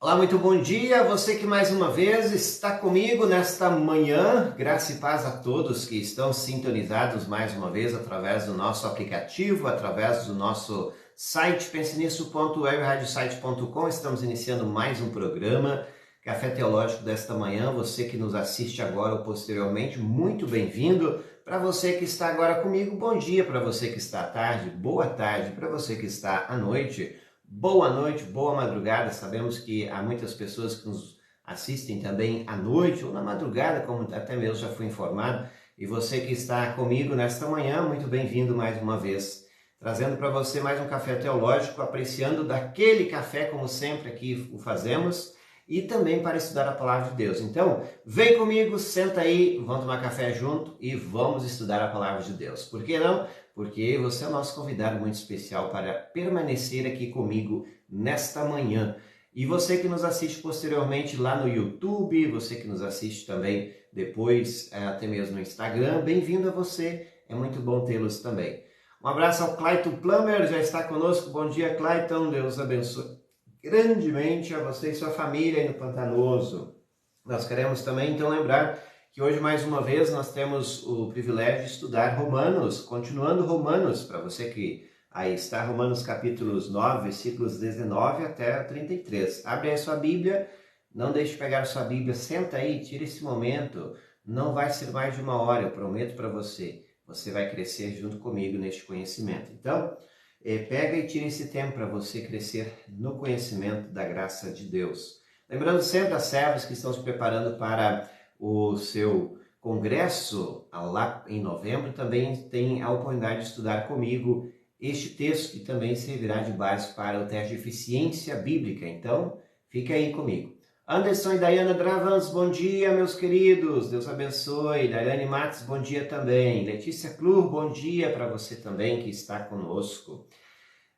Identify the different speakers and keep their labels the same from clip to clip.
Speaker 1: Olá, muito bom dia. Você que mais uma vez está comigo nesta manhã. Graça e paz a todos que estão sintonizados mais uma vez através do nosso aplicativo, através do nosso site pensenisso.webradiosite.com. Estamos iniciando mais um programa Café Teológico desta manhã. Você que nos assiste agora ou posteriormente, muito bem-vindo. Para você que está agora comigo, bom dia. Para você que está à tarde, boa tarde. Para você que está à noite, boa noite, boa madrugada. Sabemos que há muitas pessoas que nos assistem também à noite ou na madrugada, como até mesmo já fui informado. E você que está comigo nesta manhã, muito bem-vindo mais uma vez. Trazendo para você mais um café teológico, apreciando daquele café, como sempre aqui o fazemos, e também para estudar a palavra de Deus. Então, vem comigo, senta aí, vamos tomar café junto e vamos estudar a palavra de Deus. Por que não? Porque você é o nosso convidado muito especial para permanecer aqui comigo nesta manhã. E você que nos assiste posteriormente lá no YouTube, você que nos assiste também depois, até mesmo no Instagram, bem-vindo a você, é muito bom tê-los também. Um abraço ao Clayton Plummer, já está conosco. Bom dia, Clayton, Deus abençoe grandemente a você e sua família aí no Pantanoso. Nós queremos também, então, lembrar que hoje, mais uma vez, nós temos o privilégio de estudar Romanos, continuando Romanos, para você que aí está, Romanos capítulos 9, versículos 19 até 33. Abre aí a sua Bíblia, não deixe de pegar a sua Bíblia, senta aí, tira esse momento, não vai ser mais de uma hora, eu prometo para você. Você vai crescer junto comigo neste conhecimento. Então, pega e tira esse tempo para você crescer no conhecimento da graça de Deus. Lembrando sempre as servas que estão se preparando para o seu congresso lá em novembro, também tem a oportunidade de estudar comigo este texto que também servirá de base para o teste de eficiência bíblica. Então, fica aí comigo. Anderson e Dayana Dravans, bom dia, meus queridos. Deus abençoe. Daiane Matos, bom dia também. Letícia Clur, bom dia para você também que está conosco.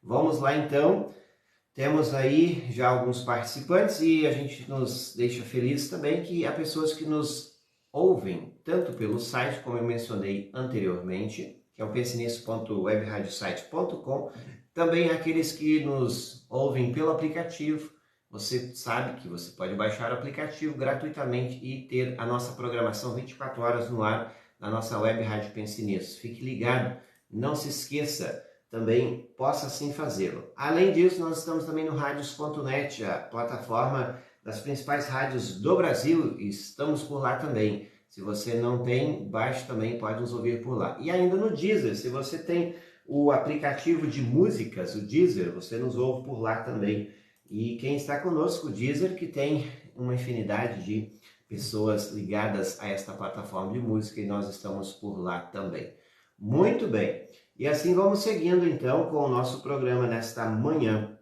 Speaker 1: Vamos lá então. Temos aí já alguns participantes e a gente nos deixa feliz também que há pessoas que nos ouvem tanto pelo site, como eu mencionei anteriormente, que é o pensenisso.webradiosite.com, também aqueles que nos ouvem pelo aplicativo. Você sabe que você pode baixar o aplicativo gratuitamente e ter a nossa programação 24 horas no ar na nossa web Rádio Pense Nisso. Fique ligado, não se esqueça, também possa assim fazê-lo. Além disso, nós estamos também no radios.net, a plataforma das principais rádios do Brasil, e estamos por lá também. Se você não tem, baixe também, pode nos ouvir por lá. E ainda no Deezer, se você tem o aplicativo de músicas, o Deezer, você nos ouve por lá também. E quem está conosco, o Deezer, que tem uma infinidade de pessoas ligadas a esta plataforma de música, e nós estamos por lá também. Muito bem. E assim vamos seguindo então com o nosso programa nesta manhã.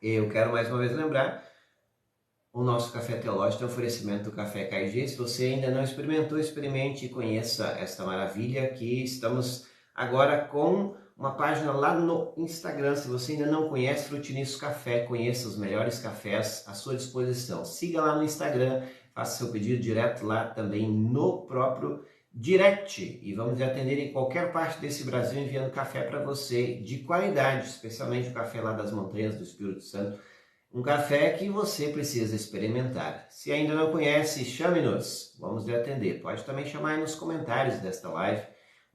Speaker 1: Eu quero mais uma vez lembrar, o nosso Café Teológico é um oferecimento do Café KG. Se você ainda não experimentou, experimente e conheça esta maravilha, que estamos agora com uma página lá no Instagram. Se você ainda não conhece Frutinisso Café, conheça os melhores cafés à sua disposição. Siga lá no Instagram, faça seu pedido direto lá também no próprio direct, e vamos lhe atender em qualquer parte desse Brasil enviando café para você de qualidade, especialmente o café lá das montanhas do Espírito Santo, um café que você precisa experimentar. Se ainda não conhece, chame-nos, vamos lhe atender. Pode também chamar aí nos comentários desta live,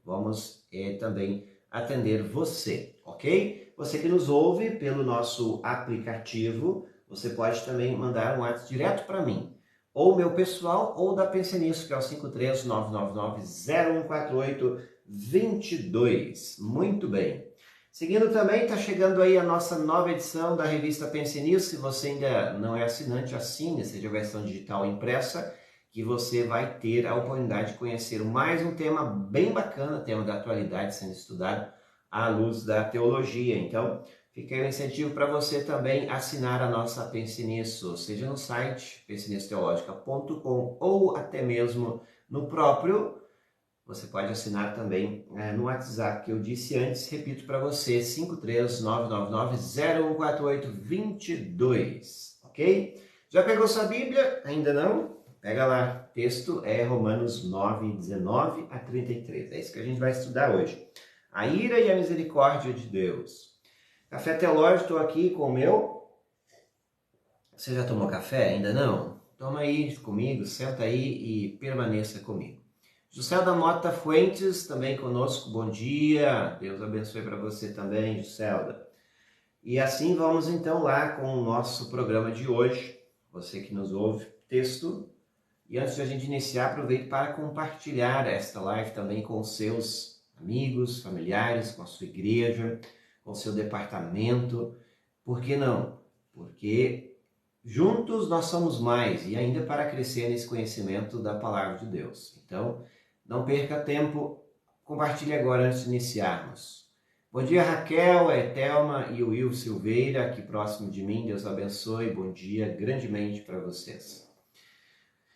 Speaker 1: vamos também atender você, ok? Você que nos ouve pelo nosso aplicativo, você pode também mandar um WhatsApp direto para mim, ou meu pessoal, ou da Pense Nisso, que é o 53999-0148-22. Muito bem. Seguindo também, está chegando aí a nossa nova edição da revista Pense Nisso. Se você ainda não é assinante, assine, seja a versão digital impressa, que você vai ter a oportunidade de conhecer mais um tema bem bacana, tema da atualidade sendo estudado à luz da teologia. Então, fica aí um incentivo para você também assinar a nossa Pense Nisso, seja no site pensenissoteologica.com ou até mesmo no próprio. Você pode assinar também no WhatsApp que eu disse antes, repito para você, 53999-0148-22, ok? Já pegou sua Bíblia? Ainda não? Pega lá, o texto é Romanos 9, 19 a 33, é isso que a gente vai estudar hoje. A ira e a misericórdia de Deus. Café Teológico, estou aqui com o meu Você já tomou café? Ainda não? Toma aí comigo, senta aí e permaneça comigo. Juscelda Mota Fuentes, também conosco, bom dia. Deus abençoe para você também, Juscelda. E assim vamos então lá com o nosso programa de hoje. Você que nos ouve, texto. E antes de a gente iniciar, aproveite para compartilhar esta live também com os seus amigos, familiares, com a sua igreja, com o seu departamento. Por que não? Porque juntos nós somos mais e ainda para crescer nesse conhecimento da palavra de Deus. Então, não perca tempo, compartilhe agora antes de iniciarmos. Bom dia, Raquel, Thelma e o Will Silveira, aqui próximo de mim. Deus abençoe, bom dia grandemente para vocês.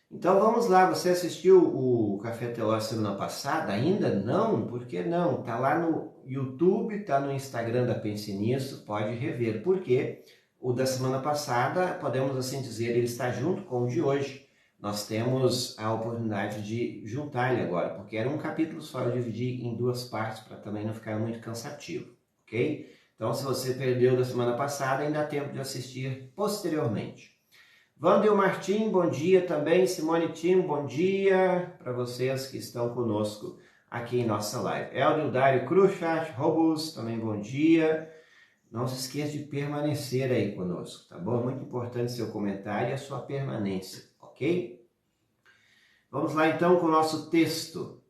Speaker 1: Então vamos lá, você assistiu o Café Teológico semana passada? Ainda não? Por que não? Está lá no YouTube, está no Instagram da Pense Nisso, pode rever. Por quê? O da semana passada, podemos assim dizer, ele está junto com o de hoje. Nós temos a oportunidade de juntar ele agora, porque era um capítulo só, eu dividi em duas partes para também não ficar muito cansativo, ok? Então, se você perdeu da semana passada, ainda há tempo de assistir posteriormente. Vandel Martim, bom dia também. Simone Tim, bom dia para vocês que estão conosco aqui em nossa live. Eldio Dário Cruchat, Robus, também bom dia. Não se esqueça de permanecer aí conosco, tá bom? Muito importante seu comentário e a sua permanência, ok? Vamos lá então com o nosso texto.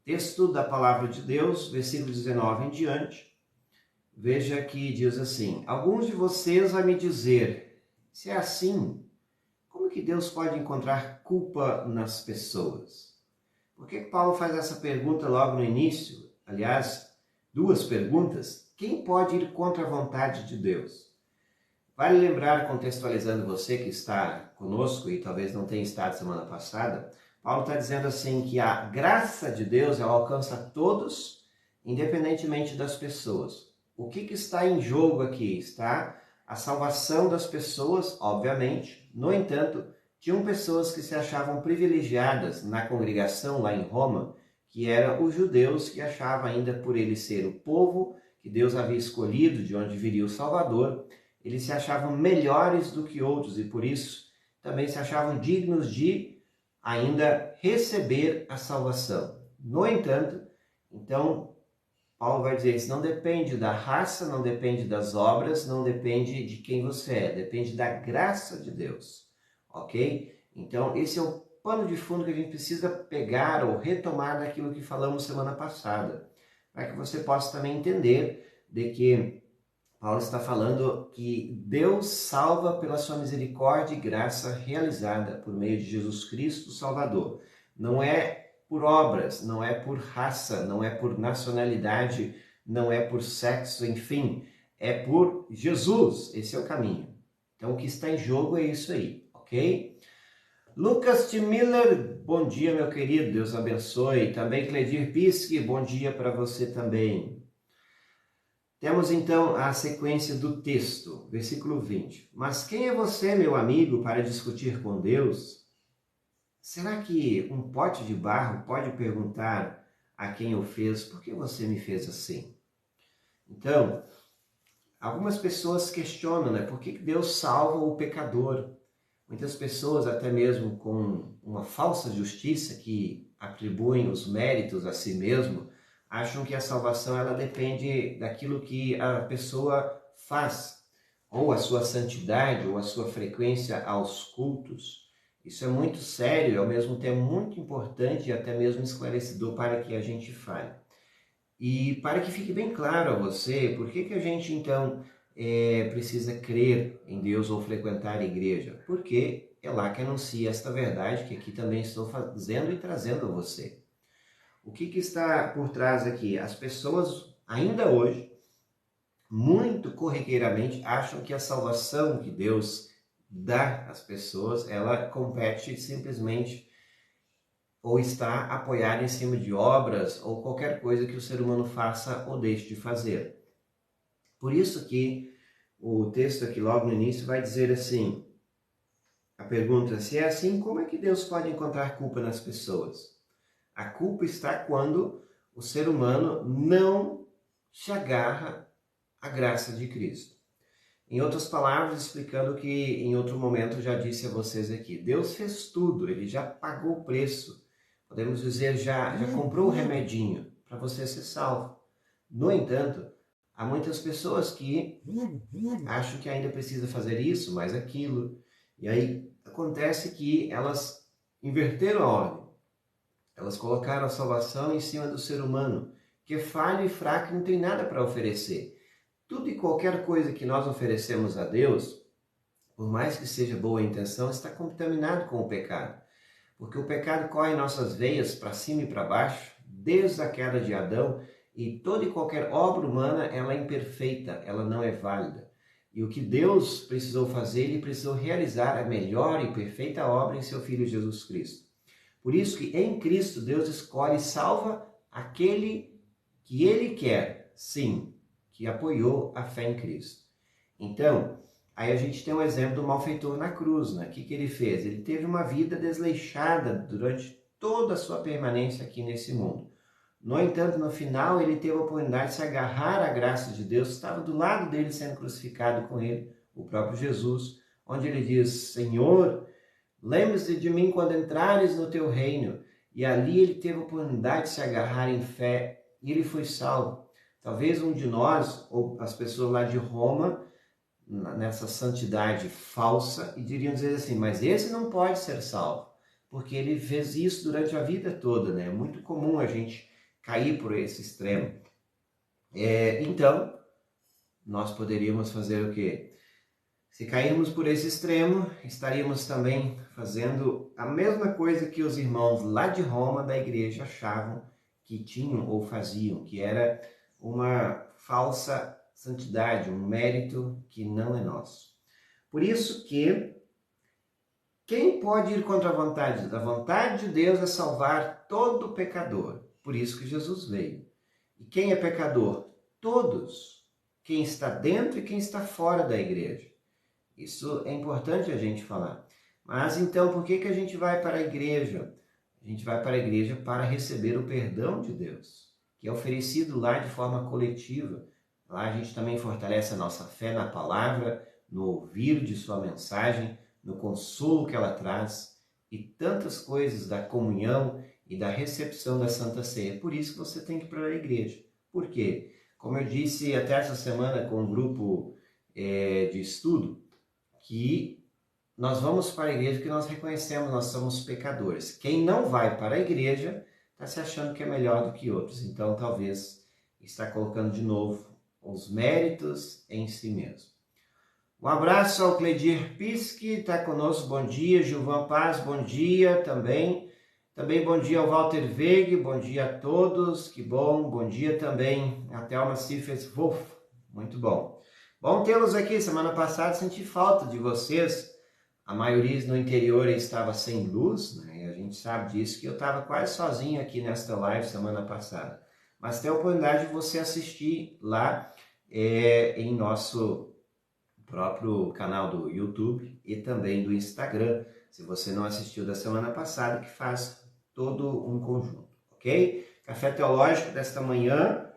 Speaker 1: Texto da Palavra de Deus, versículo 19 em diante. Veja que diz assim: alguns de vocês vão me dizer, se é assim, como que Deus pode encontrar culpa nas pessoas? Por que Paulo faz essa pergunta logo no início? Aliás, duas perguntas. Quem pode ir contra a vontade de Deus? Vale lembrar, contextualizando você que está conosco e talvez não tenha estado semana passada, Paulo está dizendo assim que a graça de Deus ela alcança todos, independentemente das pessoas. O que está em jogo aqui? Está a salvação das pessoas, obviamente. No entanto, tinham pessoas que se achavam privilegiadas na congregação lá em Roma, que eram os judeus que achavam ainda por ele ser o povo que Deus havia escolhido, de onde viria o Salvador, eles se achavam melhores do que outros e por isso também se achavam dignos de ainda receber a salvação. No entanto, então, Paulo vai dizer, isso não depende da raça, não depende das obras, não depende de quem você é, depende da graça de Deus, ok? Então, esse é o pano de fundo que a gente precisa pegar ou retomar daquilo que falamos semana passada, para que você possa também entender de que Paulo está falando que Deus salva pela sua misericórdia e graça realizada por meio de Jesus Cristo, o Salvador. Não é por obras, não é por raça, não é por nacionalidade, não é por sexo, enfim, é por Jesus. Esse é o caminho. Então, o que está em jogo é isso aí, ok? Lucas T. Miller, bom dia, meu querido, Deus abençoe. Também Cledir Pisque, bom dia para você também. Temos então a sequência do texto, versículo 20. Mas quem é você, meu amigo, para discutir com Deus? Será que um pote de barro pode perguntar a quem o fez, por que você me fez assim? Então, algumas pessoas questionam, né? Por que Deus salva o pecador? Muitas pessoas, até mesmo com uma falsa justiça, que atribuem os méritos a si mesmo, acham que a salvação ela depende daquilo que a pessoa faz, ou a sua santidade, ou a sua frequência aos cultos. Isso é muito sério e ao mesmo tempo muito importante e até mesmo esclarecedor para que a gente fale. E para que fique bem claro a você, por que a gente então precisa crer em Deus ou frequentar a igreja? Porque é lá que anuncia esta verdade que aqui também estou fazendo e trazendo a você. O que está por trás aqui? As pessoas, ainda hoje, muito corriqueiramente, acham que a salvação que Deus dá às pessoas, ela compete simplesmente ou está apoiada em cima de obras ou qualquer coisa que o ser humano faça ou deixe de fazer. Por isso que o texto aqui logo no início vai dizer assim, a pergunta, se é assim, como é que Deus pode encontrar culpa nas pessoas? A culpa está quando o ser humano não se agarra à graça de Cristo. Em outras palavras, explicando o que em outro momento eu já disse a vocês aqui. Deus fez tudo, Ele já pagou o preço. Podemos dizer, já comprou o remedinho para você ser salvo. No entanto, há muitas pessoas que acham que ainda precisa fazer isso, mais aquilo. E aí acontece que elas inverteram a ordem. Elas colocaram a salvação em cima do ser humano, que é falho e fraco e não tem nada para oferecer. Tudo e qualquer coisa que nós oferecemos a Deus, por mais que seja boa a intenção, está contaminado com o pecado. Porque o pecado corre em nossas veias para cima e para baixo, desde a queda de Adão, e toda e qualquer obra humana, ela é imperfeita, ela não é válida. E o que Deus precisou fazer, Ele precisou realizar a melhor e perfeita obra em seu Filho Jesus Cristo. Por isso que em Cristo Deus escolhe e salva aquele que Ele quer, sim, que apoiou a fé em Cristo. Então, aí a gente tem um exemplo do malfeitor na cruz, né? O que ele fez? Ele teve uma vida desleixada durante toda a sua permanência aqui nesse mundo. No entanto, no final, ele teve a oportunidade de se agarrar à graça de Deus, estava do lado dele sendo crucificado com ele, o próprio Jesus, onde ele diz, Senhor, lembre-se de mim quando entrares no teu reino. E ali ele teve a oportunidade de se agarrar em fé e ele foi salvo. Talvez um de nós, ou as pessoas lá de Roma, nessa santidade falsa, e diriam dizer assim, mas esse não pode ser salvo, porque ele fez isso durante a vida toda, né? É muito comum a gente cair por esse extremo. Então, nós poderíamos fazer o quê? Se cairmos por esse extremo, estaríamos também fazendo a mesma coisa que os irmãos lá de Roma, da igreja, achavam que tinham ou faziam, que era uma falsa santidade, um mérito que não é nosso. Por isso que quem pode ir contra a vontade? A vontade de Deus é salvar todo pecador. Por isso que Jesus veio. E quem é pecador? Todos. Quem está dentro e quem está fora da igreja. Isso é importante a gente falar. Mas então, por que a gente vai para a igreja? A gente vai para a igreja para receber o perdão de Deus, que é oferecido lá de forma coletiva. Lá a gente também fortalece a nossa fé na palavra, no ouvir de sua mensagem, no consolo que ela traz e tantas coisas da comunhão e da recepção da Santa Ceia. Por isso que você tem que ir para a igreja. Por quê? Como eu disse até essa semana com um grupo de estudo, que nós vamos para a igreja porque nós reconhecemos que nós somos pecadores. Quem não vai para a igreja está se achando que é melhor do que outros. Então, talvez está colocando de novo os méritos em si mesmo. Um abraço ao Cledir Pisque, está conosco, bom dia. Gilvan Paz, bom dia também. Também bom dia ao Walter Veig, bom dia a todos, que bom dia também a Thelma Cifres Wolf, muito bom. Bom tê-los aqui, semana passada senti falta de vocês, a maioria no interior estava sem luz, né? E a gente sabe disso, que eu estava quase sozinho aqui nesta live semana passada. Mas tem a oportunidade de você assistir lá em nosso próprio canal do YouTube e também do Instagram, se você não assistiu da semana passada, que faz todo um conjunto, ok? Café Teológico desta manhã,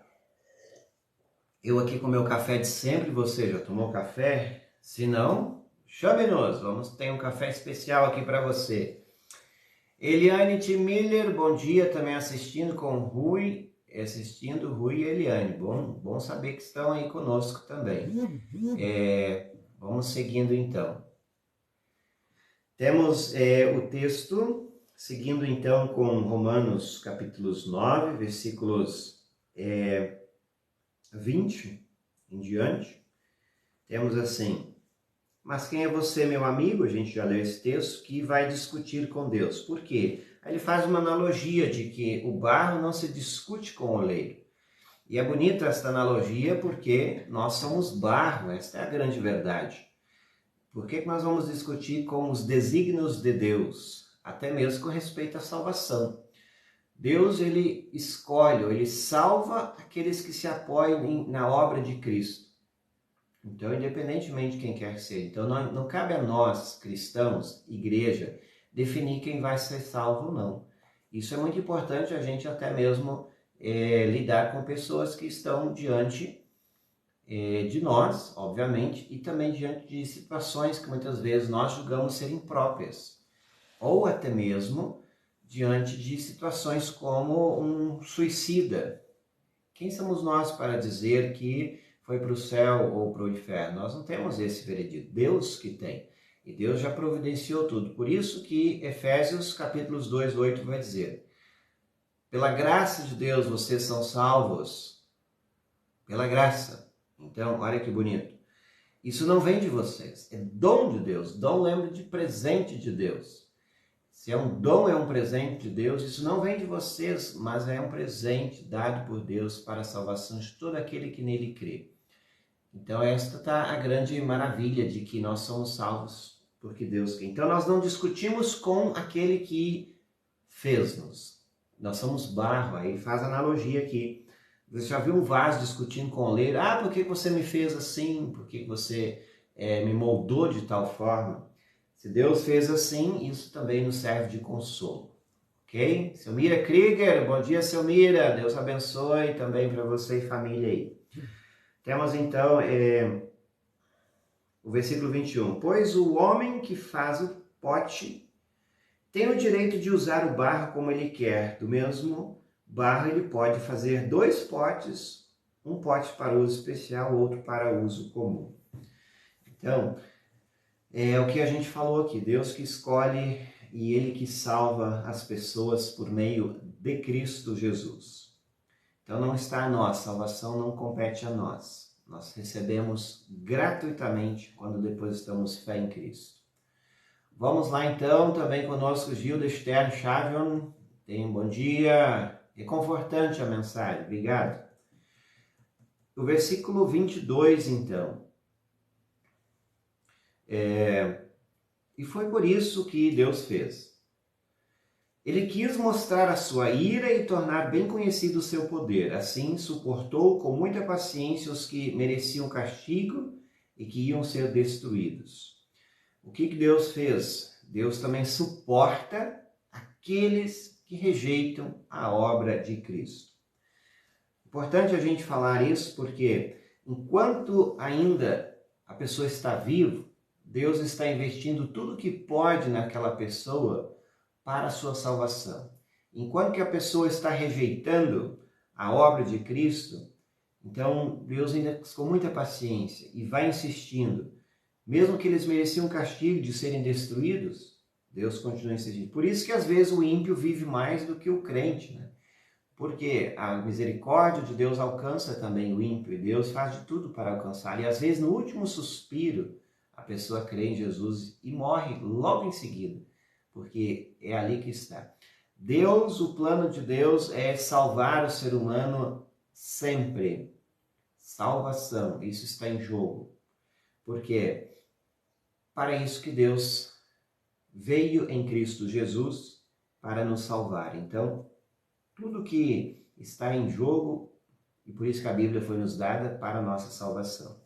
Speaker 1: eu aqui com meu café de sempre, você já tomou café? Se não, chame-nos, vamos ter um café especial aqui para você. Eliane T. Miller, bom dia, também assistindo Rui e Eliane, bom saber que estão aí conosco também. Vamos seguindo então. Temos o texto, seguindo então com Romanos capítulos 9, versículos 20 em diante. Temos assim, mas quem é você, meu amigo? A gente já leu esse texto, que vai discutir com Deus. Por quê? Aí ele faz uma analogia de que o barro não se discute com o oleiro. E é bonita esta analogia porque nós somos barro, esta é a grande verdade. Por que nós vamos discutir com os desígnios de Deus? Até mesmo com respeito à salvação. Deus, ele escolhe, ele salva aqueles que se apoiam na obra de Cristo. Então, independentemente de quem quer que seja. Então, não cabe a nós, cristãos, igreja, definir quem vai ser salvo ou não. Isso é muito importante a gente até mesmo lidar com pessoas que estão diante de nós, obviamente, e também diante de situações que muitas vezes nós julgamos ser impróprias, ou até mesmo diante de situações como um suicida. Quem somos nós para dizer que foi para o céu ou para o inferno? Nós não temos esse veredito, Deus que tem. E Deus já providenciou tudo. Por isso que Efésios capítulos 2, 8 vai dizer: pela graça de Deus vocês são salvos. Pela graça. Então, olha que bonito. Isso não vem de vocês, é dom de Deus. Dom lembra de presente de Deus. Se é um dom, é um presente de Deus, isso não vem de vocês, mas é um presente dado por Deus para a salvação de todo aquele que nele crê. Então esta está a grande maravilha de que nós somos salvos porque Deus quer. Então nós não discutimos com aquele que fez-nos. Nós somos barro, aí faz analogia aqui. Você já viu um vaso discutindo com o oleiro? Ah, por que você me fez assim? Por que você me moldou de tal forma? Se Deus fez assim, isso também nos serve de consolo. Ok? Selmira Krieger, bom dia, Selmira. Deus abençoe também para você e família aí. Temos então o versículo 21. Pois o homem que faz o pote tem o direito de usar o barro como ele quer. Do mesmo barro ele pode fazer 2 potes, um pote para uso especial, outro para uso comum. Então, é o que a gente falou aqui, Deus que escolhe e Ele que salva as pessoas por meio de Cristo Jesus. Então não está a nós, salvação não compete a nós. Nós recebemos gratuitamente quando depositamos fé em Cristo. Vamos lá então, também conosco Gilda Stern Chavion. Tenha um bom dia, reconfortante a mensagem, obrigado. O versículo 22 então. E foi por isso que Deus fez. Ele quis mostrar a sua ira e tornar bem conhecido o seu poder. Assim, suportou com muita paciência os que mereciam castigo e que iam ser destruídos. O que Deus fez? Deus também suporta aqueles que rejeitam a obra de Cristo. Importante a gente falar isso porque, enquanto ainda a pessoa está viva, Deus está investindo tudo que pode naquela pessoa para a sua salvação. Enquanto que a pessoa está rejeitando a obra de Cristo, então Deus ainda com muita paciência e vai insistindo. Mesmo que eles mereciam castigo de serem destruídos, Deus continua insistindo. Por isso que às vezes o ímpio vive mais do que o crente, né? Porque a misericórdia de Deus alcança também o ímpio e Deus faz de tudo para alcançar. E às vezes no último suspiro, a pessoa crê em Jesus e morre logo em seguida, porque é ali que está. Deus, o plano de Deus é salvar o ser humano sempre. Salvação, isso está em jogo. Porque para isso que Deus veio em Cristo Jesus para nos salvar. Então, tudo que está em jogo, e por isso que a Bíblia foi nos dada para a nossa salvação.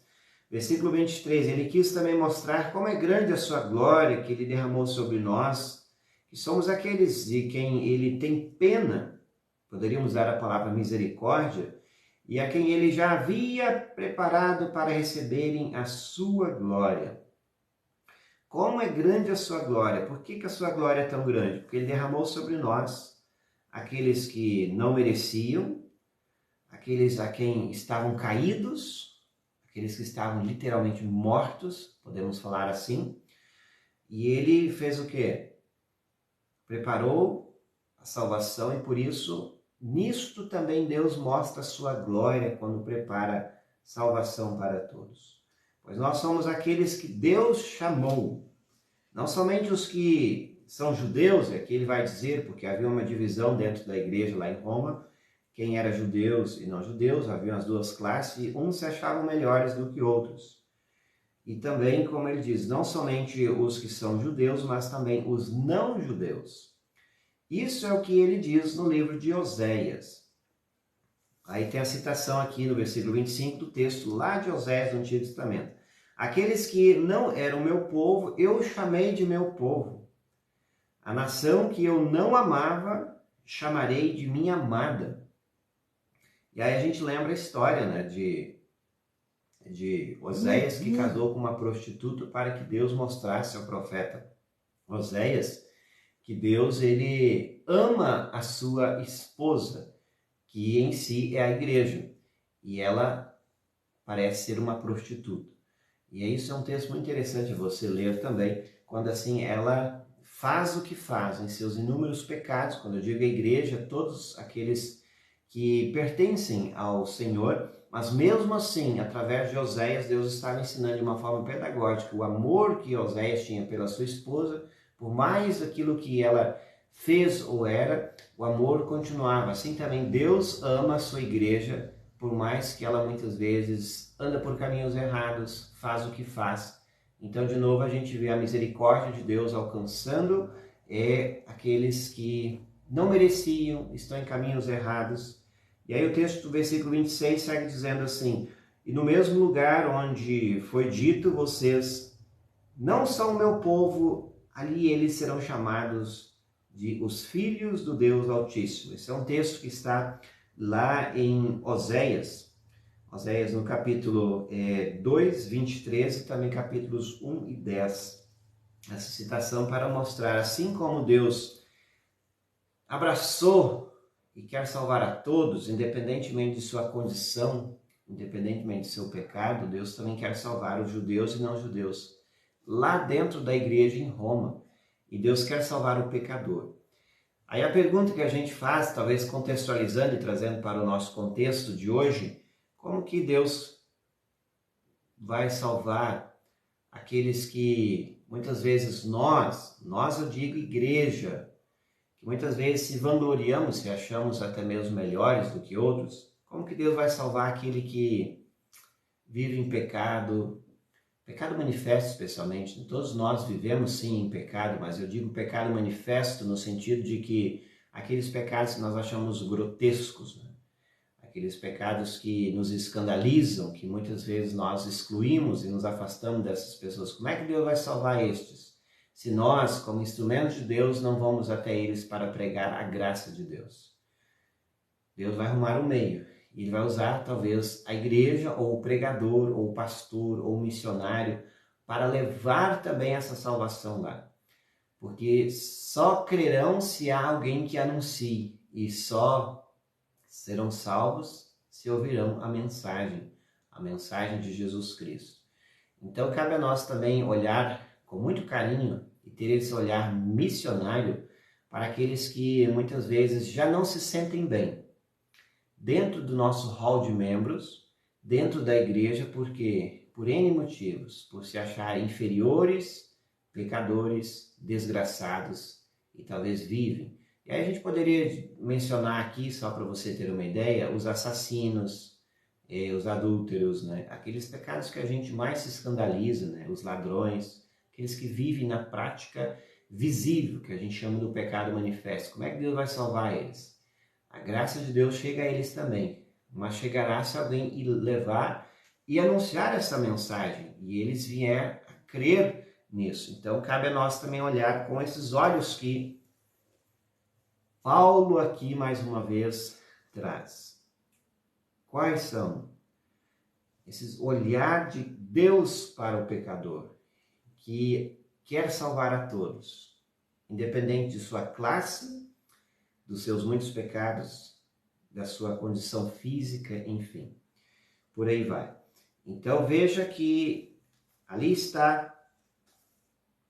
Speaker 1: Versículo 23, ele quis também mostrar como é grande a sua glória que ele derramou sobre nós, que somos aqueles de quem ele tem pena, poderíamos usar a palavra misericórdia, e a quem ele já havia preparado para receberem a sua glória. Como é grande a sua glória? Por que a sua glória é tão grande? Porque ele derramou sobre nós aqueles que não mereciam, aqueles a quem estavam caídos, aqueles que estavam literalmente mortos, podemos falar assim. E ele fez o quê? Preparou a salvação e por isso, nisto também Deus mostra a sua glória quando prepara salvação para todos. Pois nós somos aqueles que Deus chamou, não somente os que são judeus, aqui ele vai dizer, porque havia uma divisão dentro da igreja lá em Roma, quem era judeus e não judeus, haviam as duas classes, e uns se achavam melhores do que outros. E também, como ele diz, não somente os que são judeus, mas também os não judeus. Isso é o que ele diz no livro de Oséias. Aí tem a citação aqui no versículo 25 do texto lá de Oséias do Antigo Testamento. Aqueles que não eram meu povo, eu chamei de meu povo. A nação que eu não amava, chamarei de minha amada. E aí a gente lembra a história, né, de de Oséias, que casou com uma prostituta para que Deus mostrasse ao profeta Oséias que Deus ele ama a sua esposa, que em si é a igreja, e ela parece ser uma prostituta. E isso é um texto muito interessante você ler também, quando assim ela faz o que faz em seus inúmeros pecados. Quando eu digo a igreja, todos aqueles que pertencem ao Senhor, mas mesmo assim, através de Oséias, Deus estava ensinando de uma forma pedagógica o amor que Oséias tinha pela sua esposa, por mais aquilo que ela fez ou era, o amor continuava. Assim também Deus ama a sua igreja, por mais que ela muitas vezes anda por caminhos errados, faz o que faz. Então, de novo, a gente vê a misericórdia de Deus alcançando aqueles que não mereciam, estão em caminhos errados. E aí o texto do versículo 26 segue dizendo assim: e no mesmo lugar onde foi dito, vocês não são o meu povo, ali eles serão chamados de os filhos do Deus Altíssimo. Esse é um texto que está lá em Oséias, no capítulo 2, 23 e também capítulos 1 e 10. Essa citação para mostrar, assim como Deus abraçou e quer salvar a todos, independentemente de sua condição, independentemente de seu pecado, Deus também quer salvar os judeus e não judeus, lá dentro da igreja em Roma. E Deus quer salvar o pecador. Aí a pergunta que a gente faz, talvez contextualizando e trazendo para o nosso contexto de hoje, como que Deus vai salvar aqueles que muitas vezes nós eu digo igreja, que muitas vezes se vangloriamos, se achamos até mesmo melhores do que outros, como que Deus vai salvar aquele que vive em pecado, pecado manifesto especialmente? Todos nós vivemos sim em pecado, mas eu digo pecado manifesto no sentido de que aqueles pecados que nós achamos grotescos, né? Aqueles pecados que nos escandalizam, que muitas vezes nós excluímos e nos afastamos dessas pessoas. Como é que Deus vai salvar estes? Se nós, como instrumentos de Deus, não vamos até eles para pregar a graça de Deus. Deus vai arrumar um meio. Ele vai usar talvez a igreja, ou o pregador, ou o pastor, ou o missionário, para levar também essa salvação lá. Porque só crerão se há alguém que anuncie, e só serão salvos se ouvirão a mensagem de Jesus Cristo. Então cabe a nós também olhar com muito carinho e ter esse olhar missionário para aqueles que muitas vezes já não se sentem bem dentro do nosso hall de membros, dentro da igreja, porque por N motivos, por se acharem inferiores, pecadores, desgraçados e talvez vivem. E aí a gente poderia mencionar aqui, só para você ter uma ideia, os assassinos, os adúlteros, né? Aqueles pecados que a gente mais se escandaliza, né? Os ladrões, aqueles que vivem na prática visível, que a gente chama do pecado manifesto. Como é que Deus vai salvar eles? A graça de Deus chega a eles também, mas chegará se alguém levar e anunciar essa mensagem, e eles vier a crer nisso. Então cabe a nós também olhar com esses olhos que Paulo aqui mais uma vez traz. Quais são esses olhar de Deus para o pecador, que quer salvar a todos, independente de sua classe, dos seus muitos pecados, da sua condição física, enfim. Por aí vai. Então veja que ali está,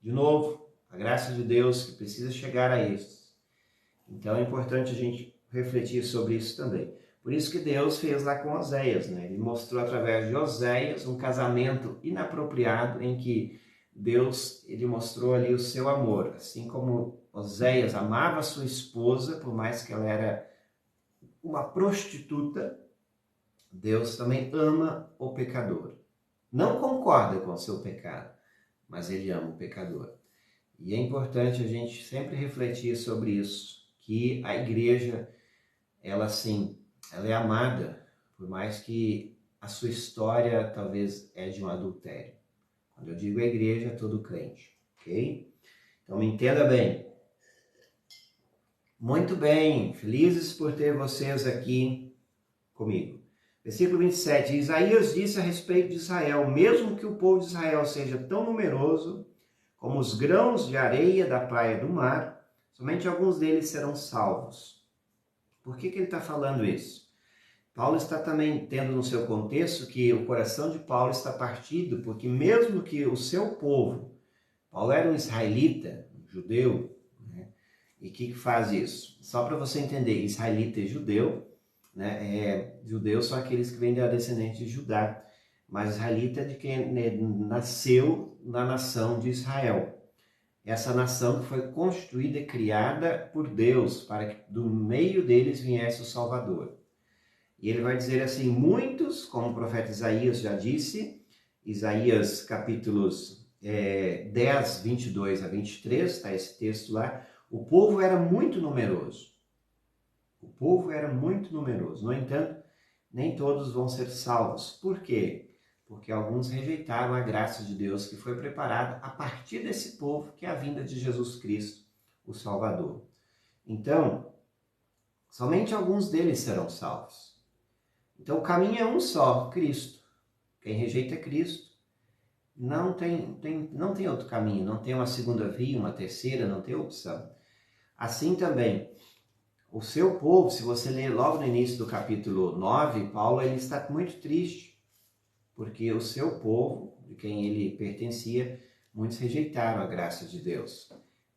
Speaker 1: de novo, a graça de Deus que precisa chegar a estes. Então é importante a gente refletir sobre isso também. Por isso que Deus fez lá com Oséias, né? Ele mostrou através de Oséias um casamento inapropriado em que Deus, ele mostrou ali o seu amor. Assim como Oséias amava a sua esposa, por mais que ela era uma prostituta, Deus também ama o pecador. Não concorda com o seu pecado, mas ele ama o pecador. E é importante a gente sempre refletir sobre isso, que a igreja, ela sim, ela é amada, por mais que a sua história talvez é de um adultério. Quando eu digo a igreja, todo crente, ok? Então me entenda bem. Muito bem, felizes por ter vocês aqui comigo. Versículo 27, Isaías disse a respeito de Israel: mesmo que o povo de Israel seja tão numeroso como os grãos de areia da praia do mar, somente alguns deles serão salvos. Por que ele está falando isso? Paulo está também tendo no seu contexto que o coração de Paulo está partido, porque mesmo que o seu povo, Paulo era um israelita, um judeu, né? E o que faz isso? Só para você entender, israelita e judeu, né? Judeus são aqueles que vêm da descendente de Judá, mas israelita é de quem, né, nasceu na nação de Israel. Essa nação que foi construída e criada por Deus, para que do meio deles viesse o Salvador. E ele vai dizer assim, muitos, como o profeta Isaías já disse, Isaías capítulos 10, 22 a 23, está esse texto lá, o povo era muito numeroso. O povo era muito numeroso. No entanto, nem todos vão ser salvos. Por quê? Porque alguns rejeitaram a graça de Deus que foi preparada a partir desse povo, que é a vinda de Jesus Cristo, o Salvador. Então, somente alguns deles serão salvos. Então o caminho é um só, Cristo. Quem rejeita Cristo não tem outro caminho, não tem uma segunda via, uma terceira, não tem opção. Assim também, o seu povo, se você ler logo no início do capítulo 9, Paulo ele está muito triste, porque o seu povo, de quem ele pertencia, muitos rejeitaram a graça de Deus.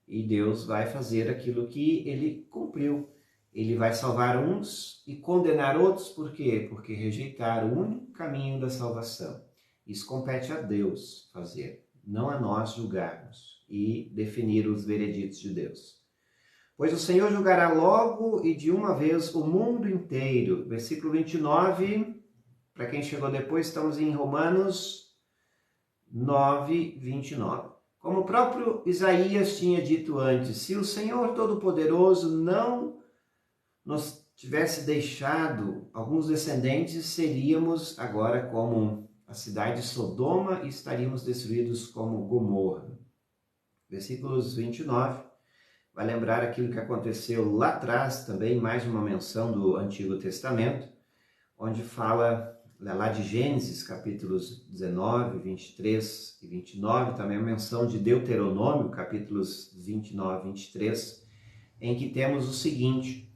Speaker 1: E Deus vai fazer aquilo que ele cumpriu. Ele vai salvar uns e condenar outros, por quê? Porque rejeitaram o único caminho da salvação. Isso compete a Deus fazer, não a nós julgarmos e definir os vereditos de Deus. Pois o Senhor julgará logo e de uma vez o mundo inteiro. Versículo 29, para quem chegou depois, estamos em Romanos 9, 29. Como o próprio Isaías tinha dito antes, se o Senhor Todo-Poderoso não nos tivesse deixado alguns descendentes, seríamos agora como a cidade de Sodoma e estaríamos destruídos como Gomorra. Versículos 29, vai lembrar aquilo que aconteceu lá atrás, também mais uma menção do Antigo Testamento, onde fala lá de Gênesis, capítulos 19, 23 e 29, também a menção de Deuteronômio, capítulos 29 e 23, em que temos o seguinte,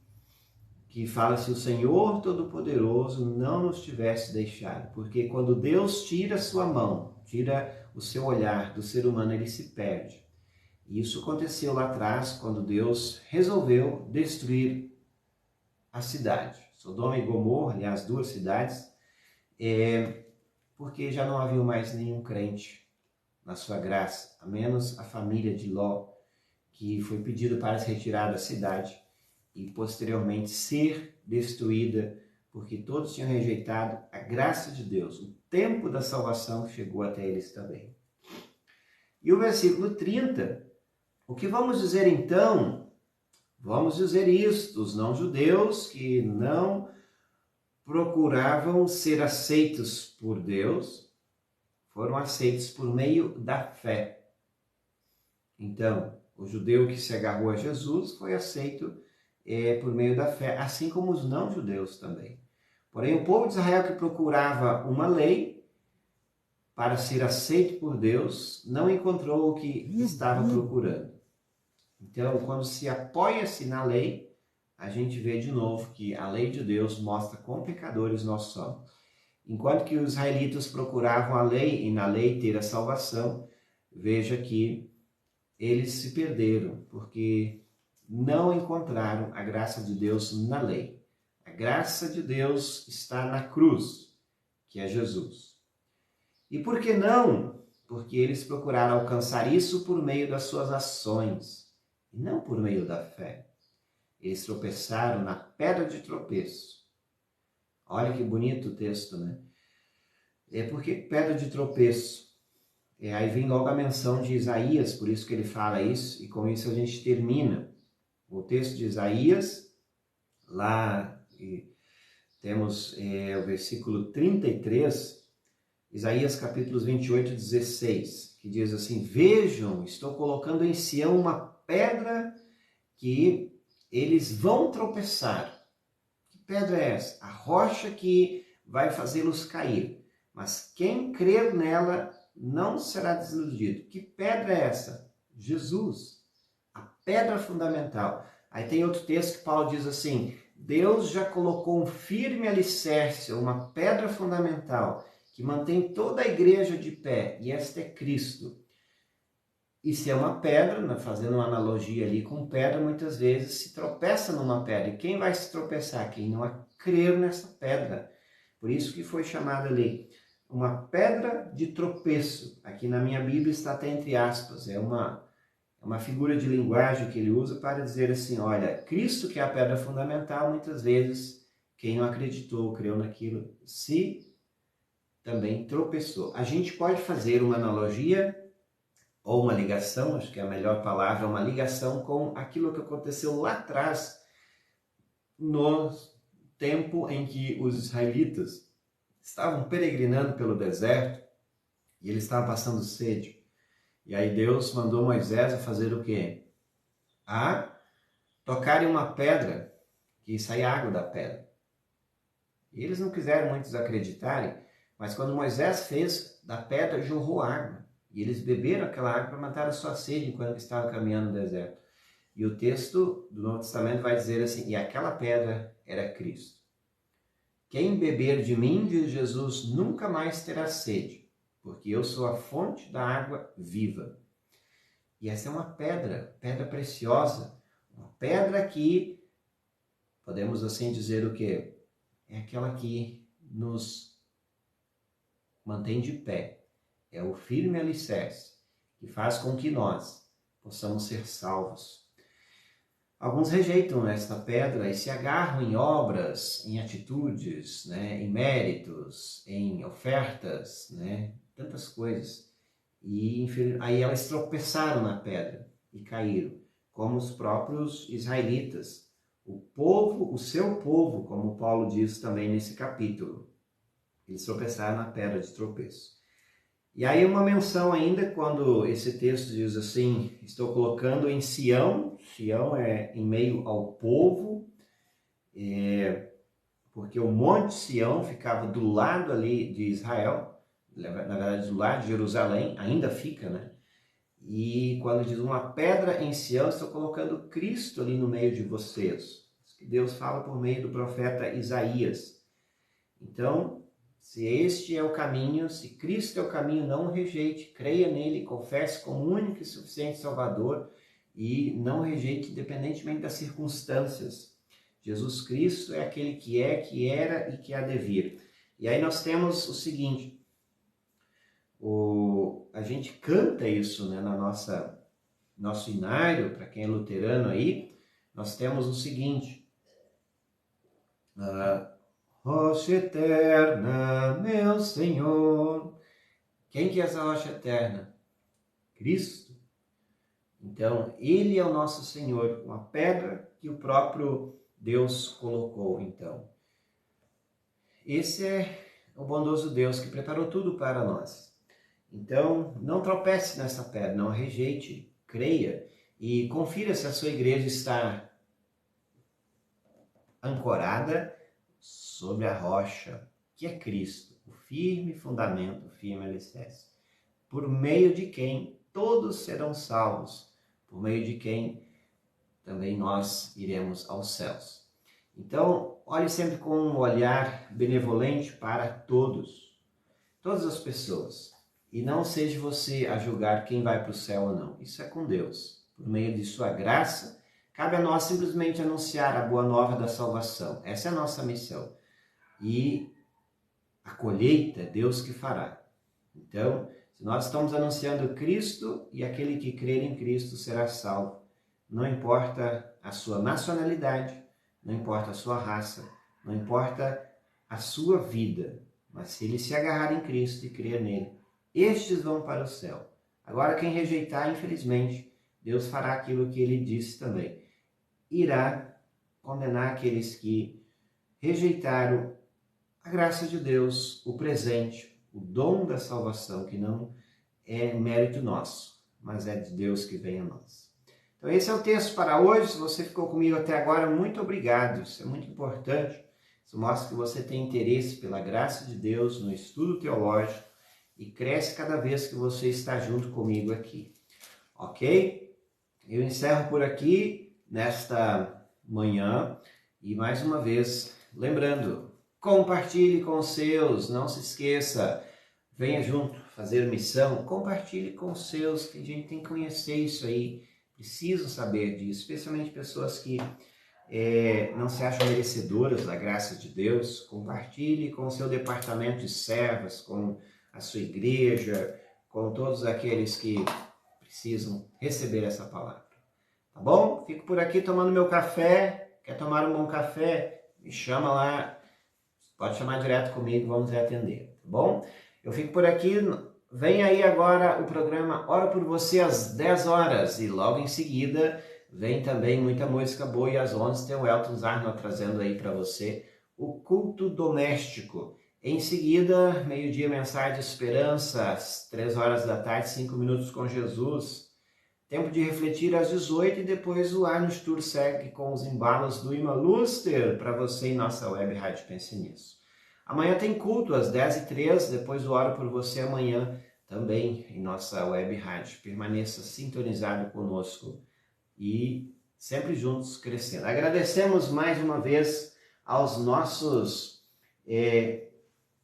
Speaker 1: que fala se o Senhor Todo-Poderoso não nos tivesse deixado, porque quando Deus tira a sua mão, tira o seu olhar do ser humano, ele se perde. E isso aconteceu lá atrás, quando Deus resolveu destruir a cidade, Sodoma e Gomorra, aliás, duas cidades, porque já não havia mais nenhum crente na sua graça, a menos a família de Ló, que foi pedido para se retirar da cidade e posteriormente ser destruída, porque todos tinham rejeitado a graça de Deus. O tempo da salvação chegou até eles também. E o versículo 30, o que vamos dizer então? Vamos dizer isto, os não-judeus que não procuravam ser aceitos por Deus, foram aceitos por meio da fé. Então, o judeu que se agarrou a Jesus foi aceito por meio da fé, assim como os não-judeus também. Porém, o povo de Israel que procurava uma lei para ser aceito por Deus, não encontrou o que estava procurando. Então, quando se apoia-se na lei, a gente vê de novo que a lei de Deus mostra quão pecadores nós somos. Enquanto que os israelitas procuravam a lei e na lei ter a salvação, veja que eles se perderam, porque não encontraram a graça de Deus na lei. A graça de Deus está na cruz, que é Jesus. E por que não? Porque eles procuraram alcançar isso por meio das suas ações, e não por meio da fé. Eles tropeçaram na pedra de tropeço. Olha que bonito o texto, né? Por que pedra de tropeço? Aí vem logo a menção de Isaías, por isso que ele fala isso, e com isso a gente termina. O texto de Isaías, lá temos o versículo 33, Isaías capítulos 28 e 16, que diz assim, vejam, estou colocando em Sião uma pedra que eles vão tropeçar. Que pedra é essa? A rocha que vai fazê-los cair, mas quem crer nela não será desiludido. Que pedra é essa? Jesus, a pedra fundamental. Aí tem outro texto que Paulo diz assim: Deus já colocou um firme alicerce, uma pedra fundamental, que mantém toda a igreja de pé, e esta é Cristo. E se é uma pedra, fazendo uma analogia ali com pedra, muitas vezes se tropeça numa pedra. E quem vai se tropeçar? Quem não crer nessa pedra. Por isso que foi chamada ali uma pedra de tropeço. Aqui na minha Bíblia está até entre aspas. É uma figura de linguagem que ele usa para dizer assim, olha, Cristo que é a pedra fundamental, muitas vezes quem não acreditou, creu naquilo, se também tropeçou. A gente pode fazer uma analogia ou uma ligação, acho que é a melhor palavra, uma ligação com aquilo que aconteceu lá atrás, no tempo em que os israelitas estavam peregrinando pelo deserto e eles estavam passando sede. E aí Deus mandou Moisés a fazer o quê? A tocar em uma pedra que saía água da pedra. E eles não quiseram muitos acreditarem, mas quando Moisés fez, da pedra jorrou água. E eles beberam aquela água para matar a sua sede enquanto estavam caminhando no deserto. E o texto do Novo Testamento vai dizer assim, e aquela pedra era Cristo. Quem beber de mim, diz Jesus, nunca mais terá sede, porque eu sou a fonte da água viva. E essa é uma pedra preciosa, uma pedra que, podemos assim dizer o quê? É aquela que nos mantém de pé. É o firme alicerce que faz com que nós possamos ser salvos. Alguns rejeitam esta pedra e se agarram em obras, em atitudes, né, em méritos, em ofertas, né, tantas coisas. E aí elas tropeçaram na pedra e caíram, como os próprios israelitas. O povo, o seu povo, como Paulo diz também nesse capítulo. Eles tropeçaram na pedra de tropeço. E aí uma menção ainda, quando esse texto diz assim, estou colocando em Sião, Sião é em meio ao povo, porque o Monte Sião ficava do lado ali de Israel, na verdade do lado de Jerusalém, ainda fica, né? E quando diz uma pedra em Sião, estou colocando Cristo ali no meio de vocês. Isso que Deus fala por meio do profeta Isaías. Então, se este é o caminho, se Cristo é o caminho, não o rejeite, creia nele, confesse como único e suficiente Salvador e não rejeite independentemente das circunstâncias. Jesus Cristo é aquele que é, que era e que há de vir. E aí nós temos o seguinte, a gente canta isso, né, na nosso inário, para quem é luterano aí, nós temos o seguinte, rocha eterna, meu Senhor. Quem que é essa rocha eterna? Cristo. Então, Ele é o nosso Senhor, uma pedra que o próprio Deus colocou, então. Esse é o bondoso Deus que preparou tudo para nós. Então, não tropece nessa pedra, não a rejeite, creia e confira se a sua igreja está ancorada sobre a rocha, que é Cristo, o firme fundamento, o firme alicerce, por meio de quem todos serão salvos, por meio de quem também nós iremos aos céus. Então, olhe sempre com um olhar benevolente para todas as pessoas, e não seja você a julgar quem vai para o céu ou não. Isso é com Deus, por meio de sua graça. Cabe a nós simplesmente anunciar a boa nova da salvação. Essa é a nossa missão. E a colheita é Deus que fará. Então, se nós estamos anunciando Cristo e aquele que crer em Cristo será salvo, não importa a sua nacionalidade, não importa a sua raça, não importa a sua vida, mas se ele se agarrar em Cristo e crer nele, estes vão para o céu. Agora, quem rejeitar, infelizmente, Deus fará aquilo que ele disse também. Irá condenar aqueles que rejeitaram a graça de Deus, o presente, o dom da salvação, que não é mérito nosso, mas é de Deus que vem a nós. Então esse é o texto para hoje. Se você ficou comigo até agora, muito obrigado. Isso é muito importante. Isso mostra que você tem interesse pela graça de Deus no estudo teológico e cresce cada vez que você está junto comigo aqui, ok? Eu encerro por aqui nesta manhã e mais uma vez, lembrando, compartilhe com os seus, não se esqueça, venha junto fazer missão, compartilhe com os seus, que a gente tem que conhecer isso aí, precisam saber disso, especialmente pessoas que não se acham merecedoras da graça de Deus. Compartilhe com o seu departamento de servas, com a sua igreja, com todos aqueles que precisam receber essa palavra. Tá bom? Fico por aqui tomando meu café. Quer tomar um bom café? Me chama lá. Pode chamar direto comigo, vamos lhe atender. Tá bom? Eu fico por aqui. Vem aí agora o programa Ora por Você às 10 horas. E logo em seguida vem também muita música boa. E às 11 tem o Elton Zarno trazendo aí para você o culto doméstico. Em seguida, meio-dia, mensagem de esperança. Às 3 horas da tarde, 5 minutos com Jesus. Tempo de refletir às 18 e depois o Arnos Tour segue com os embalos do Ima Luster para você em nossa web Rádio Pense Nisso. Amanhã tem culto às 10h03, depois o Oro por Você amanhã também em nossa web rádio. Permaneça sintonizado conosco e sempre juntos crescendo. Agradecemos mais uma vez aos nossos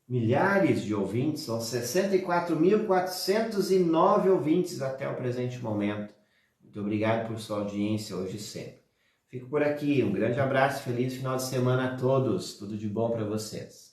Speaker 1: milhares de ouvintes, são 64.409 ouvintes até o presente momento. Muito obrigado por sua audiência hoje e sempre. Fico por aqui, um grande abraço, feliz final de semana a todos, tudo de bom para vocês.